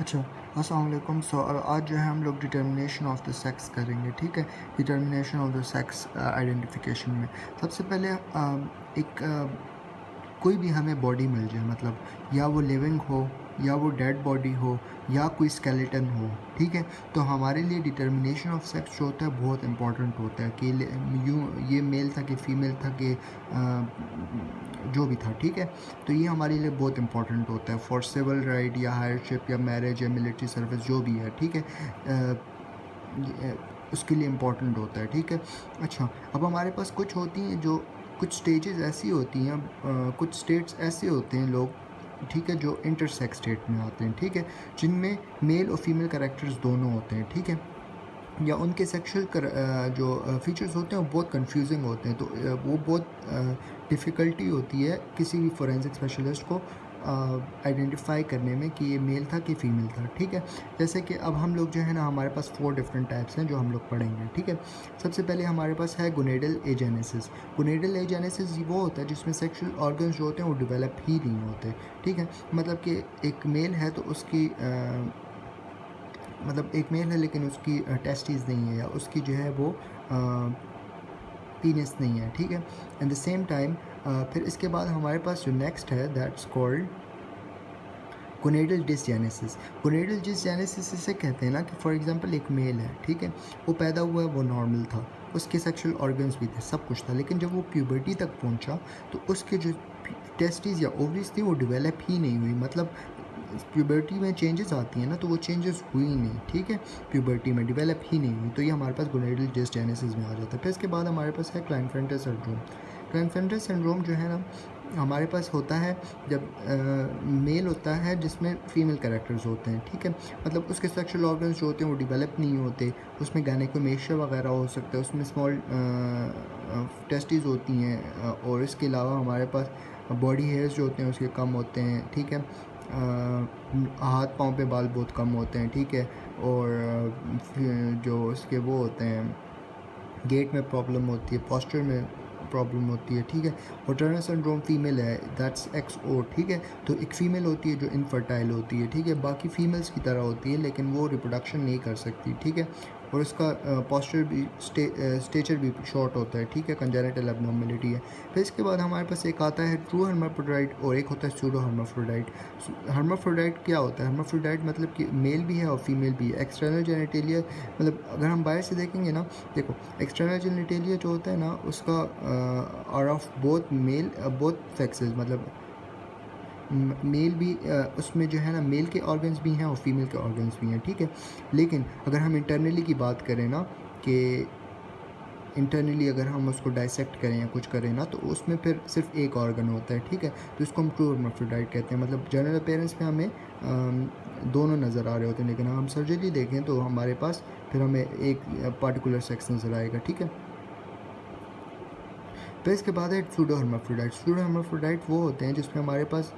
अच्छा, अस्सलाम वालेकुम। आज जो है हम लोग डिटर्मिनेशन ऑफ द सेक्स करेंगे, ठीक है? Determination of the sex identification में सबसे पहले कोई भी हमें बॉडी मिल जाए, मतलब या वो लिविंग हो या वो डेड बॉडी हो या कोई स्केलेटन हो, ठीक है? तो हमारे लिए डिटर्मिनेशन ऑफ सेक्स जो होता है बहुत इंपॉर्टेंट होता है कि ये मेल था कि फ़ीमेल था कि जो भी था, ठीक है? तो ये हमारे लिए बहुत इंपॉर्टेंट होता है फॉर सिविल राइट या हायरशिप या मैरिज या मिलिट्री सर्विस जो भी है, ठीक है? उसके लिए इम्पोर्टेंट होता है, ठीक है? अच्छा, अब हमारे पास कुछ होती हैं जो कुछ स्टेजेस ऐसी होती हैं, कुछ स्टेट्स ऐसे होते हैं लोग, ठीक है, जो इंटरसेक्स स्टेट में आते हैं, ठीक है, जिनमें मेल और फीमेल कैरेक्टर्स दोनों होते हैं, ठीक है, या उनके जो फीचर्स होते हैं वो बहुत कंफ्यूजिंग होते हैं, तो वो बहुत डिफ़िकल्टी होती है किसी भी फोरेंसिक स्पेशलिस्ट को आइडेंटिफाई करने में कि ये मेल था कि फ़ीमेल था, ठीक है? जैसे कि अब हम लोग जो है ना, हमारे पास 4 डिफरेंट टाइप्स हैं जो हम लोग पढ़ेंगे, ठीक है? सबसे पहले हमारे पास है गोनेडल एजेनेसिस। गोनेडल एजेनेसिस वो होता है जिसमें सेक्सुअल ऑर्गन्स जो होते हैं वो डेवलप ही नहीं होते, ठीक है? मतलब कि एक मेल है तो उसकी मतलब एक मेल है लेकिन उसकी टेस्टिस नहीं है या उसकी जो है वो पीनिस नहीं है, ठीक है? एट द सेम टाइम फिर इसके बाद हमारे पास जो नेक्स्ट है that's called gonadal dysgenesis. Gonadal dysgenesis इसे कहते हैं ना कि फॉर एग्जांपल एक मेल है, ठीक है? वो पैदा हुआ है, वो नॉर्मल था, उसके सेक्सुअल ऑर्गन्स भी थे, सब कुछ था, लेकिन जब वो प्यूबर्टी तक पहुंचा तो उसके जो टेस्टिस या ओवरीज थी वो डेवलप ही नहीं हुई। मतलब प्यूबर्टी में चेंजेस आती हैं ना, तो वो चेंजेस हुई नहीं, ठीक है? प्यूबर्टी में डेवलप ही नहीं हुई, तो ये हमारे पास गोनेडल डिसजेनेसिस में आ जाता है। फिर इसके बाद हमारे पास है क्लाइनफेल्टर सिंड्रोम। क्लाइनफेल्टर सिंड्रोम जो है ना, हमारे पास होता है जब मेल होता है जिसमें फीमेल कैरेक्टर्स होते हैं, ठीक है? मतलब उसके सेक्सुअल ऑर्गन्स जो होते हैं वो डेवलप नहीं होते, उसमें गायनेकोमेशिया वगैरह हो सकता है, उसमें स्मॉल टेस्टिस होती हैं, और इसके अलावा हमारे पास बॉडी हेयर्स जो होते हैं उसके कम होते हैं, ठीक है? हाथ पाँव पे बाल बहुत कम होते हैं, ठीक है? और जो उसके वो होते हैं, गेट में प्रॉब्लम होती है, पोस्चर में प्रॉब्लम होती है, ठीक है? और टर्नर सिंड्रोम फीमेल है, दैट्स XO, ठीक है? तो एक फ़ीमेल होती है जो इनफर्टाइल होती है, ठीक है? बाकी फीमेल्स की तरह होती है लेकिन वो रिप्रोडक्शन नहीं कर सकती, ठीक है? और उसका पोस्चर भी स्टेचर भी शॉर्ट होता है, ठीक है? कंजेनिटल एबनॉर्मेलिटी है। फिर इसके बाद हमारे पास एक आता है ट्रू हर्माफ्रोडाइट और एक होता है सूडो हर्माफ्रोडाइट। हर्माफ्रोडाइट क्या होता है? हर्माफ्रोडाइट मतलब कि मेल भी है और फीमेल भी है। एक्सटर्नल जेनिटेलिया, मतलब अगर हम बाहर से देखेंगे ना, देखो एक्सटर्नल जेनिटेलिया जो होता है ना उसका आर of both male both sexes, मतलब मेल भी उसमें जो है ना, मेल के ऑर्गन्स भी हैं और फीमेल के ऑर्गन्स भी हैं, ठीक है? लेकिन अगर हम इंटरनली की बात करें ना, कि इंटरनली अगर हम उसको डाइसेक्ट करें या कुछ करें ना, तो उसमें फिर सिर्फ एक ऑर्गन होता है, ठीक है? तो इसको हम ट्रू हर्माफ्रोडाइट कहते हैं। मतलब जनरल अपीयरेंस में हमें दोनों नज़र आ रहे होते हैं, लेकिन हम सर्जरी देखें तो हमारे पास फिर हमें एक पार्टिकुलर सेक्स नज़र आएगा, ठीक है? फिर इसके बाद है सूडो हर्माफ्रोडाइट। सूडो हर्माफ्रोडाइट वो होते हैं जिसमें हमारे पास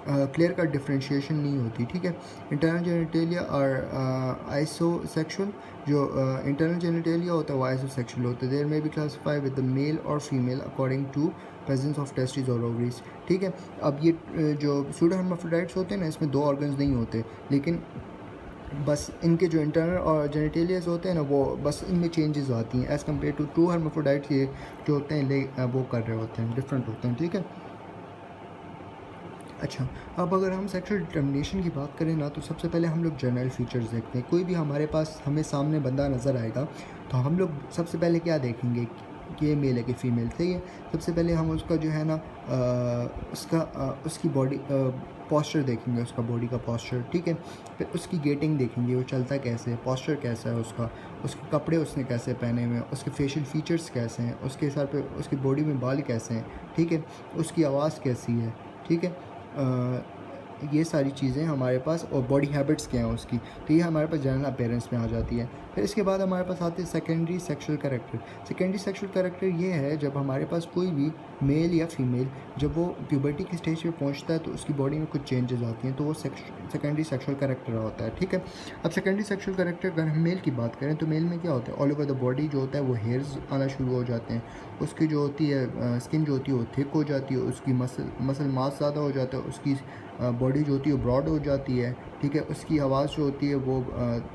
क्लियर कट डिफ्रेंशिएशन नहीं होती, ठीक है? इंटरनल जेनिटेलिया और आइसोसेक्सुअल, जो इंटरनल जेनिटेलिया होता है वो आइसोसेक्सुअल होता है। There may be classified with the male और female according to presence of testis और ओवरीज, ठीक है? अब ये जो सूडो हर्माफ्रोडाइट्स होते हैं ना, इसमें दो ऑर्गन्स नहीं होते, लेकिन बस इनके जो इंटरनल और जेनिटेलियाज होते हैं ना, वो बस इनमें चेंजेस आती हैं एज़ कम्पेयर टू ट्रू हर्माफ्रोडाइट्स। ये जो होते हैं वो कर रहे होते हैं, डिफरेंट होते हैं, ठीक है? अच्छा, अब अगर हम सेक्सुअल डिटर्मिनेशन की बात करें ना, तो सबसे पहले हम लोग जनरल फीचर्स देखते हैं। कोई भी हमारे पास हमें सामने बंदा नज़र आएगा तो हम लोग सबसे पहले क्या देखेंगे कि ये मेल है कि फ़ीमेल, सही है? सबसे पहले हम उसका जो है ना उसकी बॉडी पोस्चर देखेंगे, उसका बॉडी का पोस्चर, ठीक है? फिर उसकी गेटिंग देखेंगे, वो चलता कैसे है, पोस्चर कैसा है उसका, उसके कपड़े उसने कैसे पहने हुए हैं, उसके फेशियल फीचर्स कैसे हैं, उसके सर पे उसकी बॉडी में बाल कैसे हैं, ठीक है? उसकी आवाज़ कैसी है, ठीक है? ये सारी चीज़ें हमारे पास, और बॉडी हैबिट्स क्या हैं उसकी, तो ये हमारे पास जनरल अपीयरेंस में आ जाती है। फिर इसके बाद हमारे पास आते हैं secondary sexual character. Secondary sexual character ये है जब हमारे पास कोई भी मेल या फीमेल जब वो प्यूबर्टी की स्टेज पे पहुंचता है तो उसकी बॉडी में कुछ चेंजेस आती हैं, तो वो सेकेंडरी सेक्सुअल कैरेक्टर होता है, ठीक है? अब सेकेंडरी सेक्सुअल कैरेक्टर अगर हम मेल की बात करें तो मेल में क्या होता है, ऑल ओवर द बॉडी जो होता है वो हेयर्स आना शुरू हो जाते हैं, उसकी जो होती है स्किन जो होती है वो थिक हो जाती है, उसकी मसल मास ज़्यादा हो जाता है, उसकी बॉडी जो होती है वो ब्रॉड हो जाती है, ठीक है। उसकी आवाज़ जो होती है वो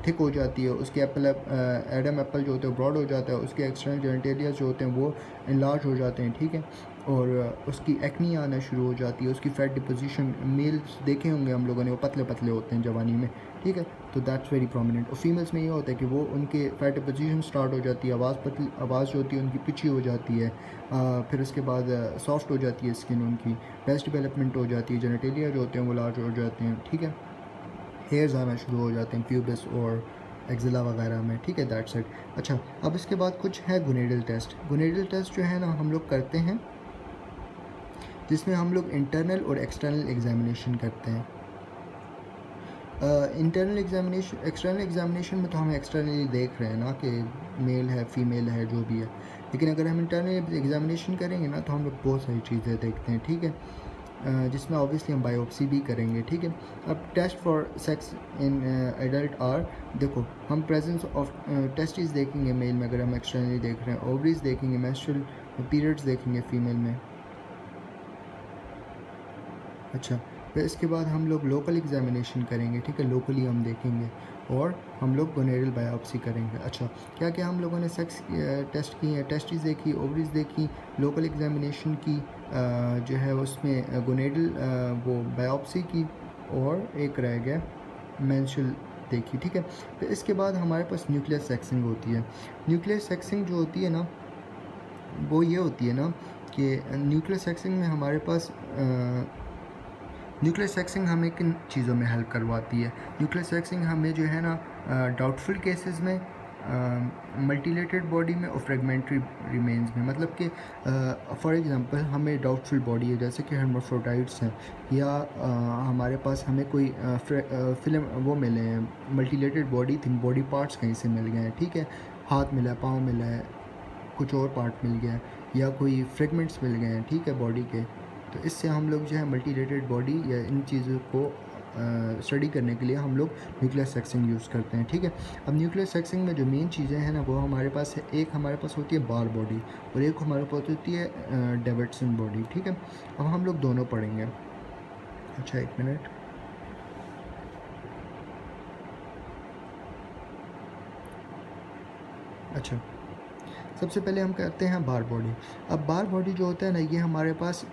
थिक हो जाती है। उसके एडम एप्पल जो होते हैं ब्रॉड हो जाता है। उसके एक्सटर्नल जेनिटेलिया जो होते हैं वो इनलार्ज हो जाते हैं, ठीक है। और उसकी एक्नी आना शुरू हो जाती है। उसकी फैट डिपोजिशन, मेल्स देखे होंगे हम लोगों ने, वो पतले पतले होते हैं जवानी में, ठीक है। तो दैट्स वेरी प्रोमिनेंट। और फीमेल्स में ये होता है कि वो उनके फैट डिपोजिशन स्टार्ट हो जाती है, आवाज़ जो होती है उनकी पिची हो जाती है। फिर उसके बाद सॉफ्ट हो जाती है स्किन उनकी, ब्रेस्ट डेवलपमेंट हो जाती है, जेनिटेलिया जो होते हैं वो लार्ज हो जाते हैं, ठीक है। हेयर्स आना शुरू हो जाते हैं प्यूबिस और एक्जिला वगैरह में, ठीक है। That's it. अच्छा, अब इसके बाद कुछ है गोनेडल टेस्ट। गोनेडल टेस्ट जो है ना हम लोग करते हैं, जिसमें हम लोग इंटरनल और एक्सटर्नल एग्जामिनेशन करते हैं। एक्सटर्नल एग्जामिनेशन में तो हम एक्सटर्नली देख रहे हैं ना कि मेल है फीमेल है जो भी है, लेकिन अगर हम इंटरनल एग्जामिनेशन करेंगे ना तो हम लोग बहुत सारी चीज़ें देखते हैं, ठीक है। जिसमें ऑब्वियसली हम बायोप्सी भी करेंगे, ठीक है। अब test for sex in adult आर, देखो हम प्रेजेंस ऑफ टेस्टिस देखेंगे मेल में अगर हम एक्सटर्नली देख रहे हैं, ओवरीज देखेंगे, मेंस्ट्रुअल पीरियड्स देखेंगे फीमेल में। अच्छा, फिर इसके बाद हम लोग लोकल एग्जामिनेशन करेंगे, ठीक है। लोकली हम देखेंगे और हम लोग गोनेडल बायोप्सी करेंगे। अच्छा, क्या क्या हम लोगों ने सेक्स टेस्ट किए हैं, टेस्टिस देखी, ओवरीज देखी, लोकल एग्जामिनेशन की, जो है उसमें गोनेडल वो बायोप्सी की, और एक रह गया मेंस्ट्रुअल देखी, ठीक है। फिर इसके बाद हमारे पास न्यूक्लियर सेक्सिंग होती है। न्यूक्लियर सेक्सिंग जो होती है ना वो ये होती है ना कि न्यूक्लियर सेक्सिंग में हमारे पास न्यूक्लियर सेक्सिंग हमें किन चीज़ों में हेल्प करवाती है। न्यूक्लियर सेक्सिंग हमें जो है ना डाउटफुल केसेस में, मल्टीलेटेड बॉडी में और फ्रेगमेंट्री रिमेन्स में, मतलब कि फॉर एग्जांपल हमें डाउटफुल बॉडी है जैसे कि हर्माफ्रोडाइट्स हैं, या हमारे पास हमें कोई फिल्म वो मिले हैं, मल्टीलेटेड बॉडी थी, बॉडी पार्ट्स कहीं से मिल गए हैं, ठीक है। हाथ मिला है, पाँव मिला है, कुछ और पार्ट मिल गया है, या कोई फ्रेगमेंट्स मिल गए हैं, ठीक है, बॉडी के। तो इससे हम लोग जो है मल्टीलेटेड बॉडी या इन चीज़ों को स्टडी करने के लिए हम लोग न्यूक्लियर सेक्सिंग यूज़ करते हैं, ठीक है। अब न्यूक्लियर सेक्सिंग में जो मेन चीज़ें हैं ना वो हमारे पास है, एक हमारे पास होती है बार बॉडी और एक हमारे पास होती है डेविडसन बॉडी, ठीक है। अब हम लोग दोनों पढ़ेंगे। अच्छा, एक मिनट। अच्छा, सबसे पहले हम करते हैं बार बॉडी। अब बार बॉडी जो होता है ना ये हमारे पास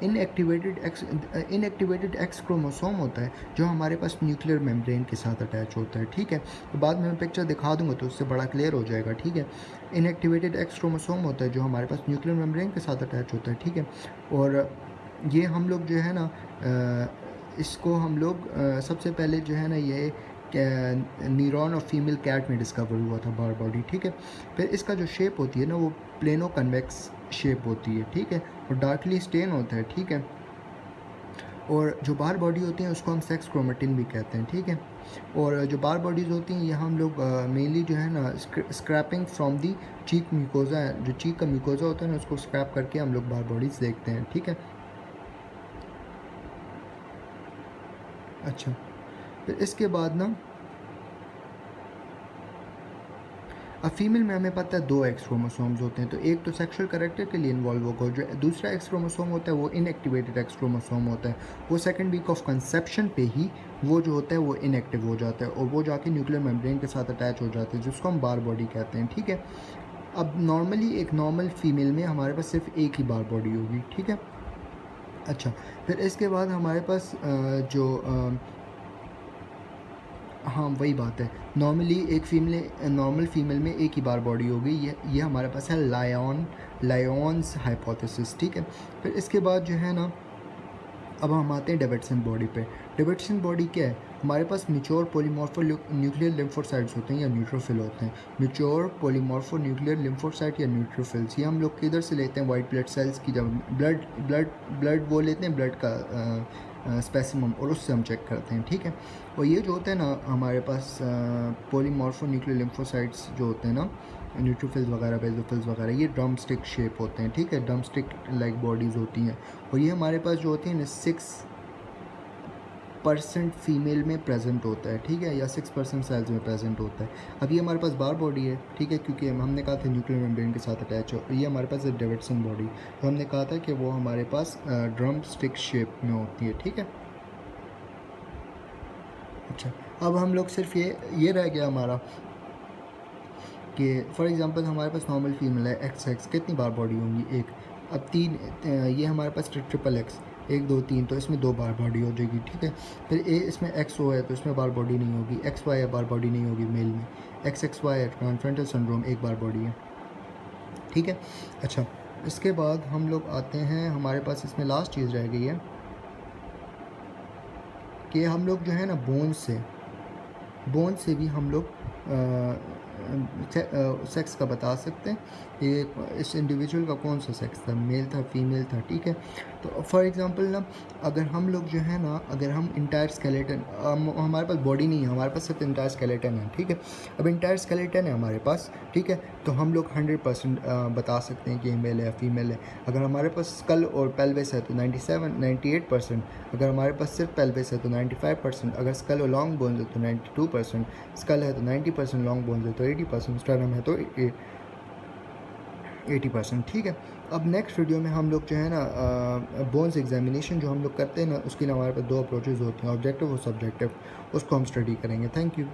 इनएक्टिवेटेड एक्स क्रोमोसोम होता है जो हमारे पास न्यूक्लियर मेम्ब्रेन के साथ अटैच होता है, ठीक है। तो बाद में मैं पिक्चर दिखा दूंगा तो उससे बड़ा क्लियर हो जाएगा, ठीक है। इनएक्टिवेटेड एक्स क्रोमोसोम होता है जो हमारे पास न्यूक्लियर मेम्ब्रेन के साथ अटैच होता है, ठीक है। और ये हम लोग जो है ना इसको हम लोग सबसे पहले जो है ना ये न्यूरॉन और फीमेल कैट में डिस्कवर हुआ था बार बॉडी, ठीक है। फिर इसका जो शेप होती है ना वो प्लेनो कन्वेक्स शेप होती है, ठीक है, और डार्कली स्टेन होता है, ठीक है। और जो बार बॉडी होती हैं उसको हम सेक्स क्रोमेटिन भी कहते हैं, ठीक है। और जो बार बॉडीज़ होती हैं ये हम लोग मेनली जो है ना scraping from the cheek mucosa है, जो चीक का म्यूकोजा होता है ना उसको स्क्रैप करके हम लोग बार बॉडीज़ देखते हैं, ठीक है। अच्छा, फिर इसके बाद ना अब फीमेल में हमें पता है 2 एक्स क्रोमोसोम्स होते हैं, तो एक तो सेक्सुअल कैरेक्टर के लिए इन्वॉल्व होगा, जो दूसरा एक्स क्रोमोसोम होता है वो इनएक्टिवेटेड एक्स क्रोमोसोम होता है। वो सेकंड वीक ऑफ कंसेप्शन पे ही वो जो होता है वो इनएक्टिव हो जाता है और वो जाके न्यूक्लियर मेम्ब्रेन के साथ अटैच हो जाता है, जिसको हम बार बॉडी कहते हैं, ठीक है। अब नॉर्मली एक नॉर्मल फीमेल में हमारे पास सिर्फ एक ही बार बॉडी होगी, ठीक है। अच्छा, फिर इसके बाद हमारे पास हाँ वही बात है, नॉर्मल फीमेल में एक ही बार बॉडी होगी, ये हमारे पास है लायॉन्स हाइपोथेसिस, ठीक है। फिर इसके बाद जो है ना अब हम आते हैं डेविडसन बॉडी पे। डेविडसन बॉडी क्या है, हमारे पास मैच्योर पॉलीमॉर्फो न्यूक्लियर लिम्फोसाइट्स होते हैं या न्यूट्रोफिल होते हैं। मैच्योर पॉलीमॉर्फो न्यूक्लियर लिम्फोसाइट या न्यूट्रोफिल्स ये हम लोग किधर से लेते हैं, वाइट ब्लड सेल्स की, जब ब्लड वो लेते हैं, ब्लड का स्पेसिमम, और उससे हम चेक करते हैं, ठीक है। और ये जो होता है ना हमारे पास पॉलीमॉर्फो न्यूक्लियर लिम्फोसाइट्स जो होते हैं ना, न्यूट्रोफिल्स वगैरह, बेसोफिल्स वगैरह, ये ड्रम स्टिक शेप होते हैं, ठीक है, ड्रम स्टिक लाइक बॉडीज़ होती हैं। और ये हमारे पास जो होती हैं ना 6% फीमेल में प्रेजेंट होता है, ठीक है, या 6% सेल्स में प्रेजेंट होता है। अब ये हमारे पास बार बॉडी है, ठीक है, क्योंकि हमने कहा था न्यूक्लियर मेम्ब्रेन के साथ अटैच हो। ये हमारे पास है डेविडसन बॉडी, तो हमने कहा था कि वो हमारे पास ड्रम स्टिक शेप में होती है, ठीक है। अच्छा, अब हम लोग सिर्फ ये रह गया हमारा कि फॉर एग्जांपल हमारे पास नॉर्मल फीमेल है एक्स एक्स, कितनी बार बॉडी होंगी? एक। अब तीन, ये हमारे पास ट्रिपल एक्स, 1 2 3, तो इसमें 2 बार बॉडी हो जाएगी, ठीक है। फिर इसमें एक्स ओ है तो इसमें बार बॉडी नहीं होगी, एक्स वाई है बार बॉडी नहीं होगी मेल में, एक्स एक्स वाई है ट्रांसफ्रंटल सिंड्रोम 1 बार बॉडी है, ठीक है। अच्छा, इसके बाद हम लोग आते हैं, हमारे पास इसमें लास्ट चीज़ रह गई है कि हम लोग जो है ना बोन से भी हम लोग सेक्स का बता सकते हैं कि इस इंडिविजुअल का कौन सा सेक्स था, मेल था फीमेल था, ठीक है। तो फॉर एग्जांपल ना, अगर हम लोग जो है ना, अगर हम इंटायर स्केलेटन, हमारे पास बॉडी नहीं है, हमारे पास सिर्फ इंटायर स्केलेटन है, ठीक है। अब इंटायर स्केलेटन है हमारे पास, ठीक है, तो हम लोग 100% बता सकते हैं कि ये मेल है या फीमेल है। अगर हमारे पास स्कल और पेल्विस है तो 98%, अगर हमारे पास सिर्फ पेल्विस है तो 95%, अगर स्कल और लॉन्ग बोन्स है तो 92%, स्कल है तो 90%, लॉन्ग बोन्स है तो 80%, स्टर्नम है तो 80%, ठीक है। अब नेक्स्ट वीडियो में हम लोग जो है ना बोन्स एग्जामिनेशन जो हम लोग करते हैं ना, उसके लिए हमारे पास 2 अप्रोचेज़ होती हैं, ऑब्जेक्टिव और सब्जेक्टिव, उसको हम स्टडी करेंगे। Thank you.